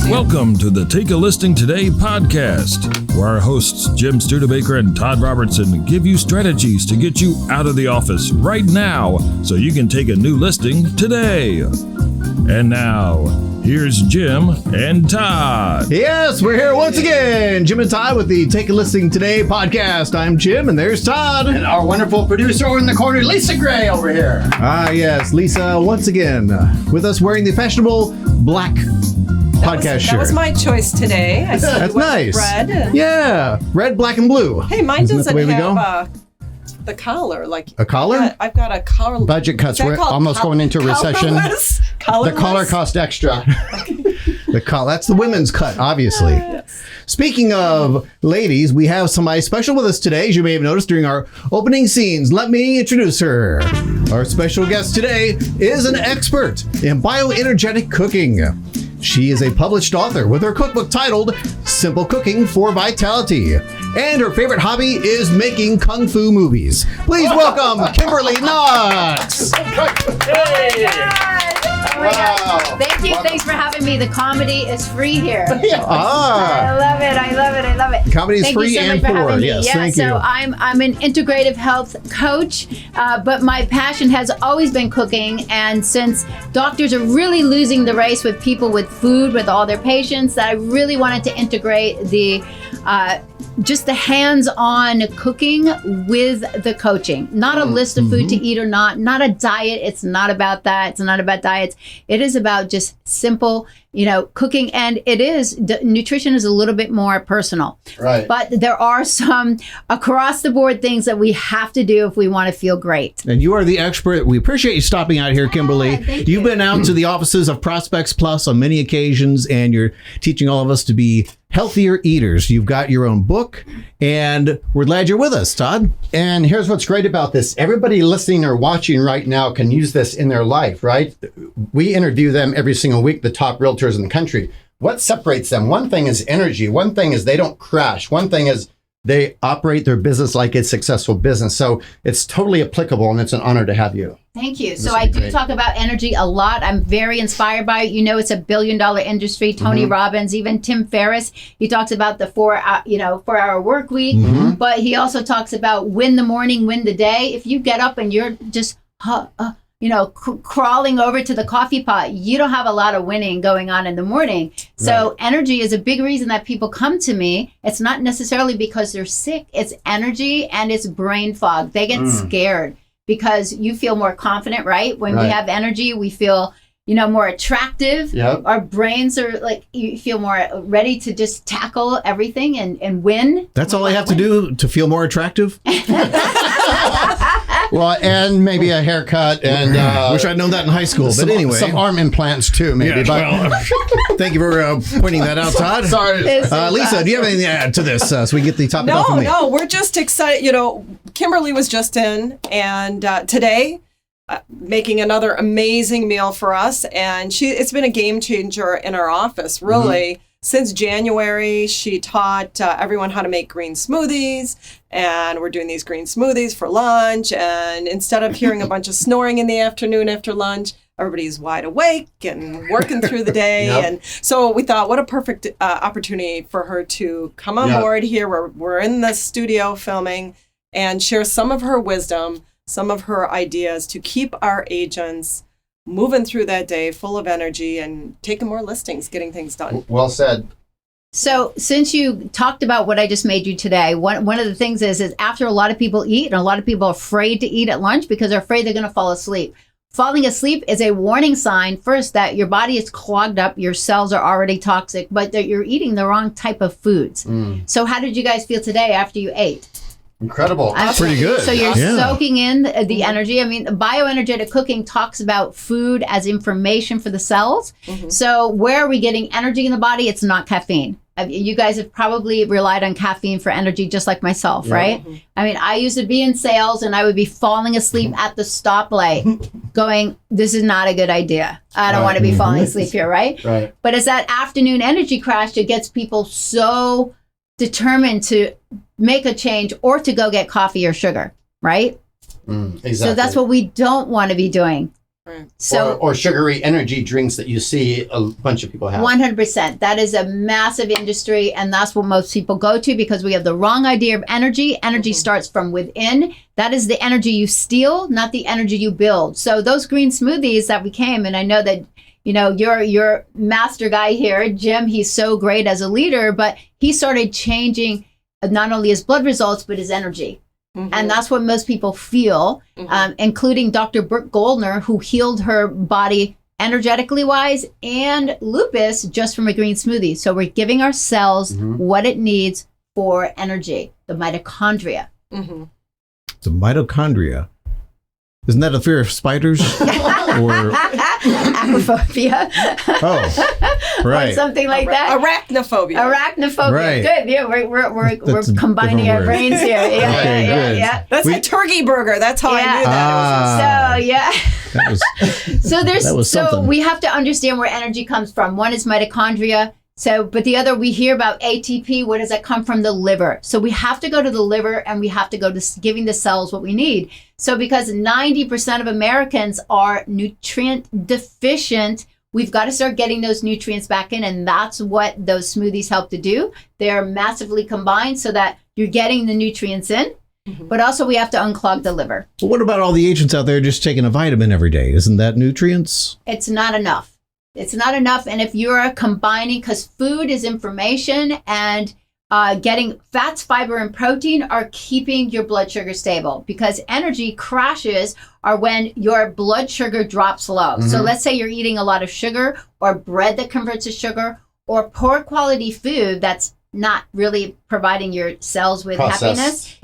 Welcome to the Take a Listing Today podcast, where our hosts Jim Studebaker and Todd Robertson give you strategies to get you out of the office right now so you can take a new listing today. And now, here's Jim and Todd. Yes, we're here once again. Jim and Todd with the Take a Listing Today podcast. I'm Jim, and there's Todd. And our wonderful producer over in the corner, Lisa Gray, over here. Ah, yes, Lisa, once again, with us wearing the fashionable black podcast shirt. That was my choice today. I That's nice. Red. Yeah, red, black, and blue. Hey, mine Isn't that doesn't the way we have the collar. Like A collar? Yeah, I've got a collar. Budget cuts. We're almost going into recession. Collarless? The collar cost extra. That's the women's cut, obviously. Yes. Speaking of ladies, we have somebody special with us today, as you may have noticed during our opening scenes. Let me introduce her. Our special guest today is an expert in bioenergetic cooking. She is a published author with her cookbook titled Simple Cooking for Vitality. And her favorite hobby is making kung fu movies. Please welcome Kimberly Knox. Hey! Oh my God. Thank you. Thanks for having me. The comedy is free here. I love it. I love it. I love it. Comedy is thank free you so and much for poor. having me. Yes, yeah, thank so you. I'm an integrative health coach, but my passion has always been cooking. And since doctors are really losing the race with people with food, with all their patients, that I really wanted to integrate the just the hands-on cooking with the coaching. Not a list of food to eat or not a diet. It's not about that. It's not about diets. It is about just simple, cooking. And nutrition is a little bit more personal. Right. But there are some across-the-board things that we have to do if we want to feel great. And you are the expert. We appreciate you stopping out here, Kimberly. Thank You've you. been out to the offices of ProspectsPLUS on many occasions, and you're teaching all of us to be healthier eaters. You've got your own book, and we're glad you're with us, Todd. And here's what's great about this. Everybody listening or watching right now can use this in their life, right? We interview them every single week, the top realtors in the country. What separates them? One thing is energy. One thing is they don't crash. One thing is they operate their business like it's a successful business. So it's totally applicable, and it's an honor to have you. Thank you. So I do talk about energy a lot. I'm very inspired by it. It's a $1 billion industry. Tony Robbins, even Tim Ferriss, he talks about the 4-hour work week, but he also talks about win the morning, win the day. If you get up and you're just, crawling over to the coffee pot, you don't have a lot of winning going on in the morning. So energy is a big reason that people come to me. It's not necessarily because they're sick. It's energy and it's brain fog. They get scared. Because you feel more confident, right? When we have energy, we feel, more attractive. Yep. Our brains are you feel more ready to just tackle everything and win. That's all I have to do to feel more attractive? Well, and maybe a haircut, and Wish I'd known that in high school, but anyway. some arm implants too, maybe. Thank you for pointing that out, Todd. Sorry. Lisa, do you have anything to add to this so we can get the topic off of me? No, we're just excited. Kimberly was just in, and today, making another amazing meal for us. And it's been a game changer in our office, really. Since January, she taught everyone how to make green smoothies, and we're doing these green smoothies for lunch. And instead of hearing a bunch of snoring in the afternoon after lunch, everybody's wide awake and working through the day. And so we thought, what a perfect opportunity for her to come on board here. We're in the studio filming and share some of her wisdom, some of her ideas to keep our agents moving through that day full of energy and taking more listings, getting things done. Well said. So since you talked about what I just made you today, one of the things is after a lot of people eat, and a lot of people are afraid to eat at lunch because they're afraid they're going to fall asleep. Falling asleep is a warning sign, first, that your body is clogged up, your cells are already toxic, but that you're eating the wrong type of foods. So how did you guys feel today after you ate? Incredible. That's pretty good. So you're soaking in the energy. I mean, bioenergetic cooking talks about food as information for the cells. So where are we getting energy in the body? It's not caffeine. You guys have probably relied on caffeine for energy, just like myself, right? I mean, I used to be in sales and I would be falling asleep at the stoplight going, this is not a good idea. I don't want to be falling asleep here, right? But it's that afternoon energy crash that gets people so determined to make a change or to go get coffee or sugar, right? Exactly. So that's what we don't want to be doing. Right. So or sugary energy drinks that you see a bunch of people have. 100%. That is a massive industry, and that's what most people go to because we have the wrong idea of energy. Energy starts from within. That is the energy you steal, not the energy you build. So those green smoothies that we came, and I know that your master guy here, Jim, he's so great as a leader, but he started changing not only his blood results, but his energy. And that's what most people feel, including Dr. Brooke Goldner, who healed her body energetically wise and lupus just from a green smoothie. So we're giving our cells what it needs for energy, the mitochondria. The mitochondria. Isn't that a fear of spiders? Or Acrophobia. Oh, right. Or something like that. Arachnophobia. Arachnophobia. Right. Good. Yeah, we're combining our different word. brains here. Yeah, Okay, good. yeah. That's a turkey burger. That's how I knew that. So yeah. That was So there's That was something. we have to understand where energy comes from. One is mitochondria. So, but the other, we hear about ATP. Where does that come from? The liver. So we have to go to the liver, and we have to go to giving the cells what we need. So because 90% of Americans are nutrient deficient, we've got to start getting those nutrients back in, and that's what those smoothies help to do. They're massively combined so that you're getting the nutrients in, but also we have to unclog the liver. Well, what about all the agents out there just taking a vitamin every day? Isn't that nutrients? It's not enough. It's not enough. And if you're combining, because food is information, and getting fats, fiber, and protein are keeping your blood sugar stable, because energy crashes are when your blood sugar drops low. So let's say you're eating a lot of sugar, or bread that converts to sugar, or poor quality food that's not really providing your cells with happiness,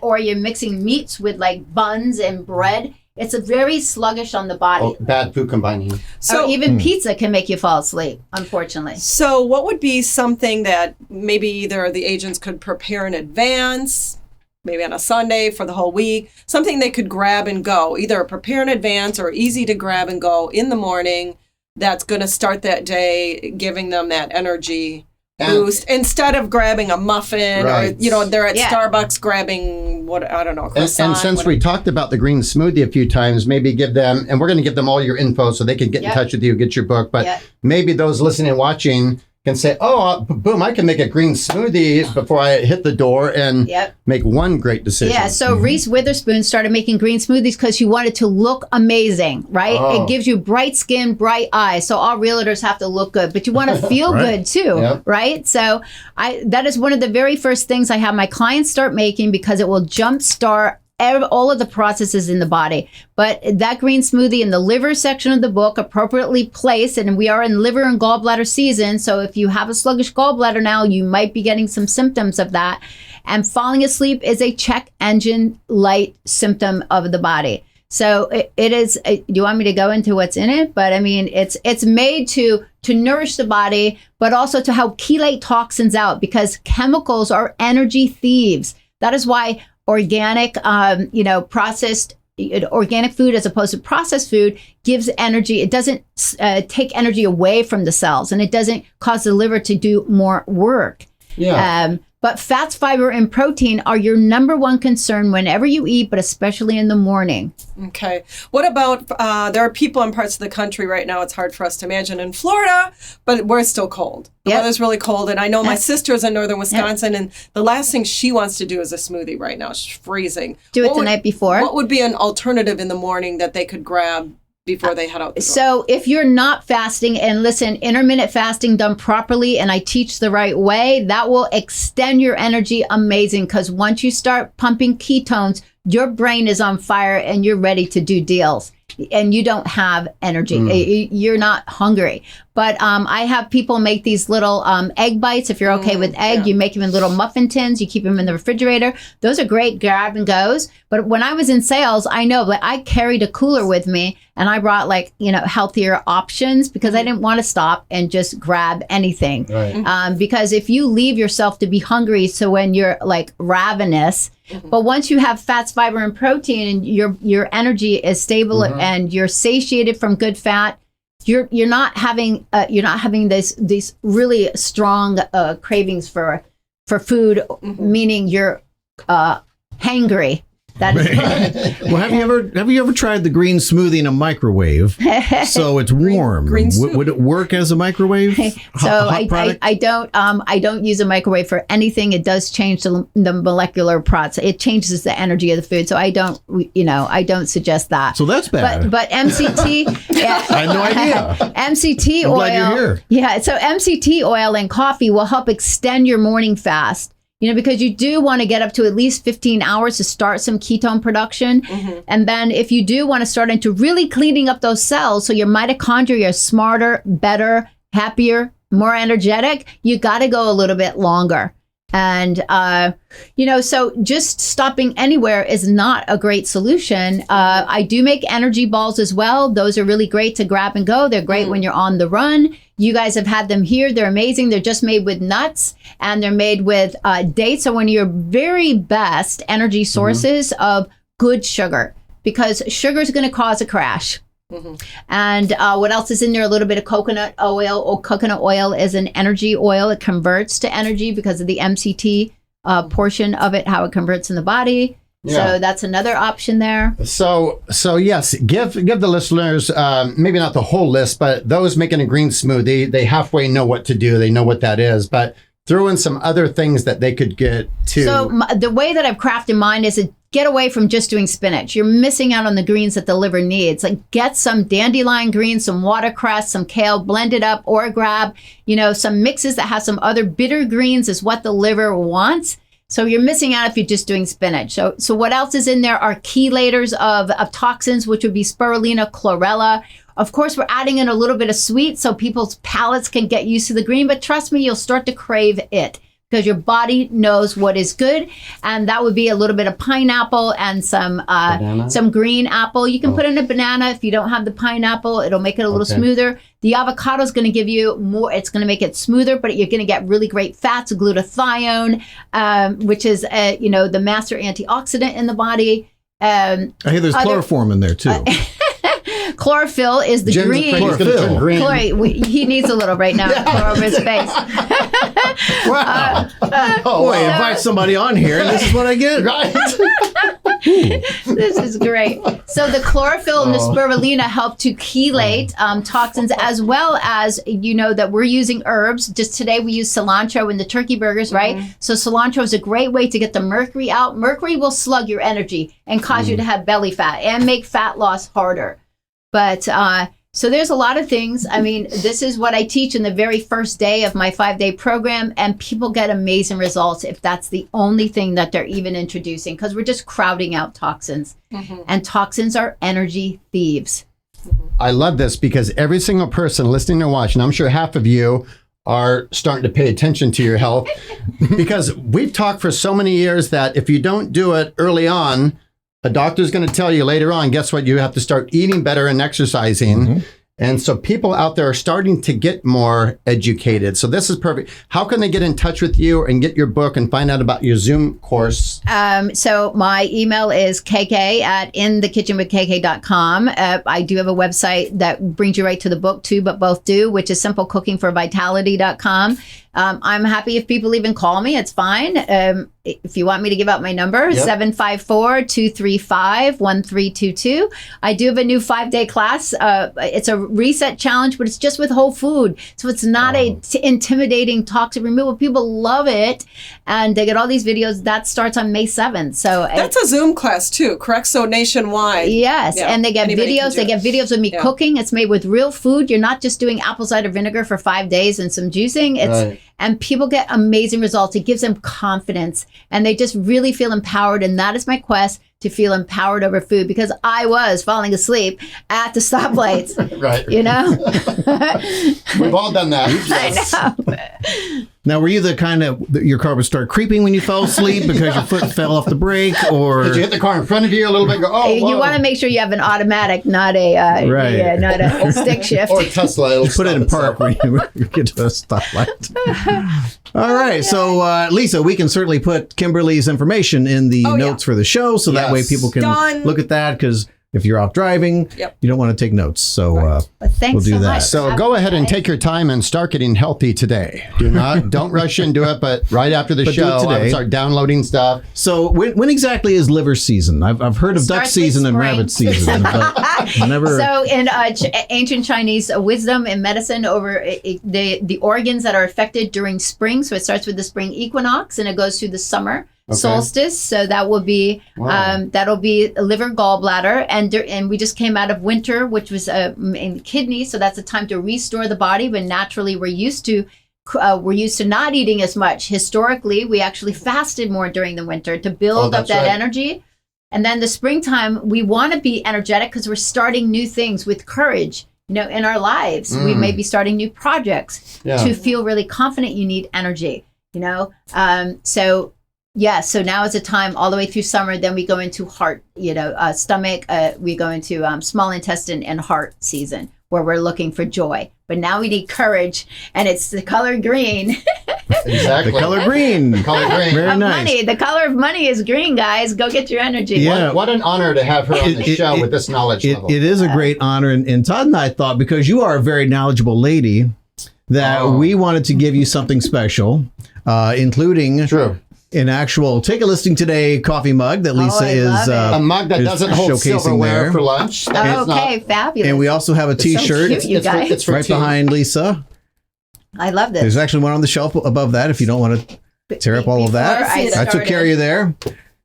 or you're mixing meats with like buns and bread. It's a very sluggish on the body. Oh, bad food combining. So even pizza can make you fall asleep, unfortunately. So what would be something that maybe either the agents could prepare in advance, maybe on a Sunday for the whole week, something they could grab and go, either prepare in advance or easy to grab and go in the morning, that's going to start that day, giving them that energy boost instead of grabbing a muffin or they're at Starbucks grabbing croissant, and since we talked about the green smoothie a few times, maybe give them, and we're going to give them all your info so they can get in touch with you, get your book, but maybe those listening and watching can say, boom, I can make a green smoothie before I hit the door and make one great decision. Yeah, so Reese Witherspoon started making green smoothies because she wanted to look amazing, right? It gives you bright skin, bright eyes. So all realtors have to look good, but you want to feel good too, right? So that is one of the very first things I have my clients start making, because it will jumpstart all of the processes in the body. But that green smoothie in the liver section of the book, appropriately placed, and we are in liver and gallbladder season, so if you have a sluggish gallbladder now, you might be getting some symptoms of that. And falling asleep is a check engine light symptom of the body. So it is, do you want me to go into what's in it? But I mean, it's made to nourish the body, but also to help chelate toxins out, because chemicals are energy thieves. That is why organic, processed organic food as opposed to processed food gives energy. It doesn't take energy away from the cells, and it doesn't cause the liver to do more work. But fats, fiber, and protein are your number one concern whenever you eat, but especially in the morning. Okay. What about, there are people in parts of the country right now, it's hard for us to imagine, in Florida, but we're still cold. The weather's really cold. And I know my sister's in northern Wisconsin, and the last thing she wants to do is a smoothie right now. She's freezing. Do it the night before. What would be an alternative in the morning that they could grab before they head out the door? So if you're not fasting, and listen, intermittent fasting done properly, and I teach the right way, that will extend your energy amazing, because once you start pumping ketones, your brain is on fire and you're ready to do deals, and you don't have energy. You're not hungry. But I have people make these little egg bites. If you're okay with egg, you make them in little muffin tins. You keep them in the refrigerator. Those are great grab and goes. But when I was in sales, I know that I carried a cooler with me, and I brought healthier options, because I didn't want to stop and just grab anything. Right. Because if you leave yourself to be hungry, so when you're like ravenous, but once you have fats, fiber, and protein, and your energy is stable and you're satiated from good fat, you're not having these really strong cravings for food, meaning you're hangry. That is Well, have you ever tried the green smoothie in a microwave? So it's warm. green Would it work as a microwave? I don't use a microwave for anything. It does change the molecular process. It changes the energy of the food. So I don't suggest that. So that's bad. But MCT, I had no idea. MCT I'm oil. glad you're here. Yeah. So MCT oil and coffee will help extend your morning fast. Because you do want to get up to at least 15 hours to start some ketone production. Mm-hmm. And then if you do want to start into really cleaning up those cells so your mitochondria are smarter, better, happier, more energetic, you got to go a little bit longer. And, so just stopping anywhere is not a great solution. I do make energy balls as well. Those are really great to grab and go. They're great when you're on the run. You guys have had them here. They're amazing. They're just made with nuts and they're made with dates. So one of your very best energy sources of good sugar, because sugar is going to cause a crash. Mm-hmm. And what else is in there? A little bit of coconut oil. Or coconut oil is an energy oil. It converts to energy because of the MCT portion of it, how it converts in the body. Yeah. So that's another option there. So yes, give the listeners maybe not the whole list, but those making a green smoothie, they halfway know what to do. They know what that is, but throw in some other things that they could get to. So the way that I've crafted mine is to get away from just doing spinach. You're missing out on the greens that the liver needs. Like get some dandelion greens, some watercress, some kale, blend it up, or grab, some mixes that have some other bitter greens is what the liver wants. So you're missing out if you're just doing spinach. So what else is in there are chelators of toxins, which would be spirulina, chlorella. Of course, we're adding in a little bit of sweet so people's palates can get used to the green. But trust me, you'll start to crave it because your body knows what is good. And that would be a little bit of pineapple and some green apple. You can put in a banana if you don't have the pineapple. It'll make it a little smoother. The avocado is going to give you more. It's going to make it smoother, but you're going to get really great fats, glutathione, which is, the master antioxidant in the body. I hear there's chloroform in there too. Chlorophyll is the green. He needs a little right now to pour over his face. Wow. Invite somebody on here and this is what I get. Right. This is great. So the chlorophyll and the spirulina help to chelate toxins, as well as, that we're using herbs. Just today we use cilantro in the turkey burgers, right? Mm-hmm. So cilantro is a great way to get the mercury out. Mercury will slug your energy and cause you to have belly fat and make fat loss harder. But so there's a lot of things. I mean, this is what I teach in the very first day of my 5-day program, and people get amazing results if that's the only thing that they're even introducing, because we're just crowding out toxins. Mm-hmm. And toxins are energy thieves. I love this because every single person listening or watching, I'm sure half of you are starting to pay attention to your health because we've talked for so many years that if you don't do it early on, a doctor's going to tell you later on, guess what? You have to start eating better and exercising. Mm-hmm. And so people out there are starting to get more educated. So this is perfect. How can they get in touch with you and get your book and find out about your Zoom course? So my email is kk@inthekitchenwithkk.com. I do have a website that brings you right to the book too, but both do, which is simplecookingforvitality.com. I'm happy if people even call me. It's fine. If you want me to give out my number, 754-235-1322. I do have a new 5-day class. It's a reset challenge, but it's just with whole food. So it's not intimidating toxic removal. People love it. And they get all these videos. That starts on May 7th. So that's a Zoom class too, correct? So nationwide. Yes. Yeah. And they get videos. They get videos of me cooking. It's made with real food. You're not just doing apple cider vinegar for 5 days and some juicing. And people get amazing results. It gives them confidence and they just really feel empowered. And that is my quest, to feel empowered over food, because I was falling asleep at the stoplights. Right. We've all done that. Yes. I know. Now, were you the kind of, your car would start creeping when you fell asleep because your foot fell off the brake, or did you hit the car in front of you a little bit? You want to make sure you have an automatic, not a not a stick shift. Or a Tesla. You put it in park when you get to a stoplight. All right. So, Lisa, we can certainly put Kimberly's information in the notes for the show, so that way people can look at that, because if you're off driving, you don't want to take notes. So But thanks we'll do so that. much. So go ahead and take your time and start getting healthy today. Don't rush into it, but right after the But do it show, I today. would start downloading stuff. So when exactly is liver season? I've heard of duck Starts season with and spring. rabbit season, but never. So in ancient Chinese wisdom and medicine, over the organs that are affected during spring. So it starts with the spring equinox and it goes through the summer solstice. So that will be that'll be liver, gallbladder, and we just came out of winter, which was in kidney. So that's a time to restore the body. But naturally, we're used to not eating as much. Historically, we actually fasted more during the winter to build up that energy. And then the springtime, we want to be energetic because we're starting new things with courage. In our lives, we may be starting new projects. To feel really confident, you need energy. So now is a time all the way through summer. Then we go into heart, stomach. We go into small intestine and heart season where we're looking for joy. But now we need courage, and it's the color green. Exactly. The color green. The color green. Very nice. Money. The color of money is green, guys. Go get your energy. Yeah. What an honor to have her on the show with this knowledge level. It is a great honor. And Todd and I thought, because you are a very knowledgeable lady, that we wanted to give you something special, including an actual Take a Listing Today coffee mug that Lisa is a mug that is doesn't hold showcasing silverware there. for lunch. Fabulous. And we also have a T-shirt. Cute, you guys. It's for right tea. behind Lisa. I love this. There's actually one on the shelf above that if you don't want to tear up all of that. Before I took care of you there.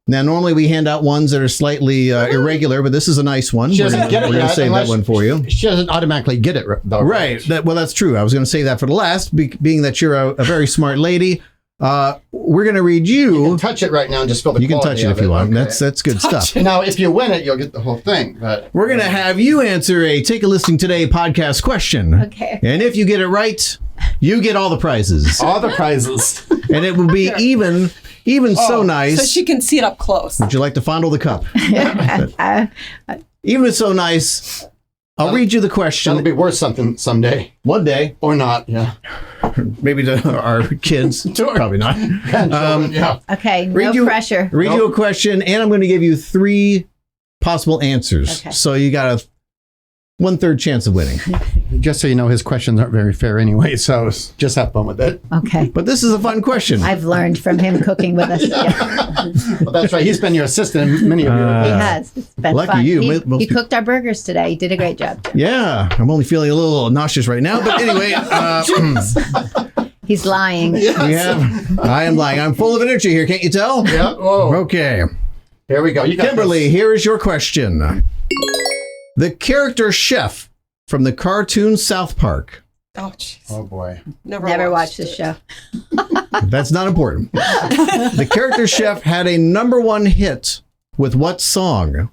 Now, normally we hand out ones that are slightly irregular, but this is a nice one. She We're doesn't get it going to yet save that unless one for you. She doesn't automatically get it, though. Right. That's true. I was going to say that for the last, being that you're a very smart lady. We're going to read You can touch it right now and just feel the You can touch it if you want. Okay. That's good stuff. Now, if you win it, you'll get the whole thing. But We're going to have you answer a Take a Listing Today podcast question. Okay. And if you get it right, you get all the prizes. all the prizes. And it will be even so nice. So she can see it up close. Would you like to fondle the cup? Even it's so nice. I'll read you the question. That'll be worth something someday. One day. Or not, yeah. Maybe to our kids. Probably not. Yeah. Okay, Read no you- pressure. Read you a question, and I'm going to give you 3 possible answers. Okay. So you got a 1/3 chance of winning. Just so you know, his questions aren't very fair anyway, so just have fun with it. Okay. But this is a fun question. I've learned from him cooking with us. Yeah. Well, that's right. He's been your assistant in many of your He events. has. It's been Lucky fun. you. He, Most he people- cooked our burgers today. He did a great job. Yeah, I'm only feeling a little nauseous right now. But anyway, He's lying. we have. I am lying. I'm full of energy here. Can't you tell? Yeah. Whoa. Okay. Here we go. You got Kimberly, this. here is your question. The character chef from the cartoon South Park. Oh, jeez. Oh, boy. Never watched this show. That's not important. The character chef had a #1 hit with what song?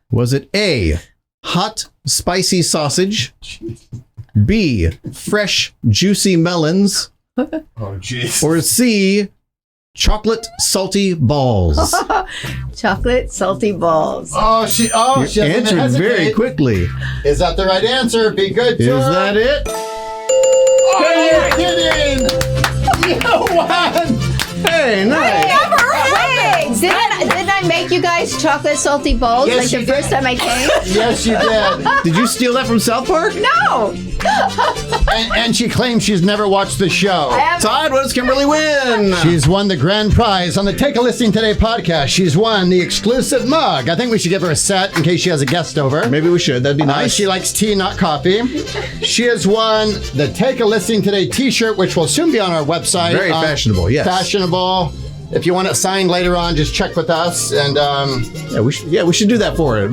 Was it A, Hot Spicy Sausage, B, Fresh Juicy Melons, Oh, jeez. or C, Chocolate Salty Balls? Chocolate salty balls. She doesn't Answered very hesitate. quickly. Is that the right answer? Be good to Is her. that it? Oh, you're kidding! You won! Hey, nice. Hey, didn't I make you guys chocolate salty bowls Yes, like the you first did. time I came? Yes, you did. Did you steal that from South Park? No. And she claims she's never watched the show. Todd, what does Kimberly win? She's won the grand prize on the Take a Listing Today podcast. She's won the exclusive mug. I think we should give her a set in case she has a guest over. Maybe we should. That'd be nice. She likes tea, not coffee. She has won the Take a Listing Today t-shirt, which will soon be on our website. Very fashionable, yes. Fashionable. If you want it signed later on, just check with us. And Yeah, we should do that for it.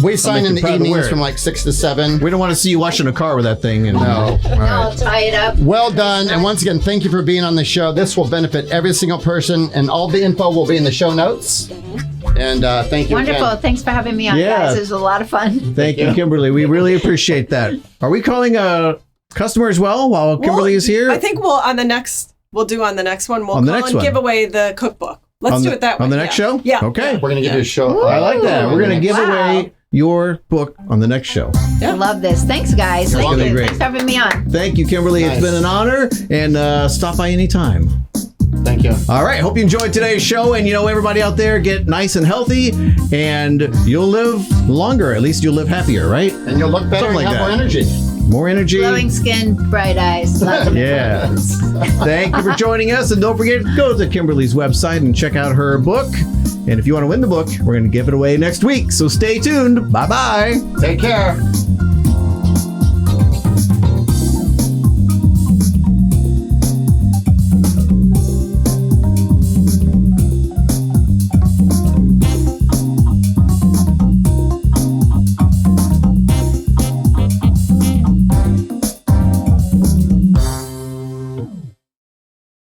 we sign make in you the proud to wear evenings it. from like 6 to 7. We don't want to see you washing a car with that thing. And, No. I'll tie it up. Well done. And once again, thank you for being on the show. This will benefit every single person, and all the info will be in the show notes. And thank you Wonderful. again. Thanks for having me on, Yeah. guys. It was a lot of fun. Thank you, Kimberly. We really appreciate that. Are we calling a customer as well while Kimberly is here? I think we'll do on the next one. We'll On the call next and one. give away the cookbook. Let's On do the- it that way. on the next show? Yeah. Okay. We're going to give you a show. I like that. We're going to give Wow. away your book on the next show. I love this. Thanks, guys. Thank welcome. you. Great. Thanks for having me on. Thank you, Kimberly. Nice. It's been an honor. And stop by anytime. Thank you. All right. Hope you enjoyed today's show. And, everybody out there, get nice and healthy and you'll live longer. At least you'll live happier, right? And you'll look better Something and like have that. more energy. More energy. Glowing skin, bright eyes. Lots of Yeah. Thank you for joining us. And don't forget, go to Kimberly's website and check out her book. And if you want to win the book, we're going to give it away next week. So stay tuned. Bye-bye. Take care.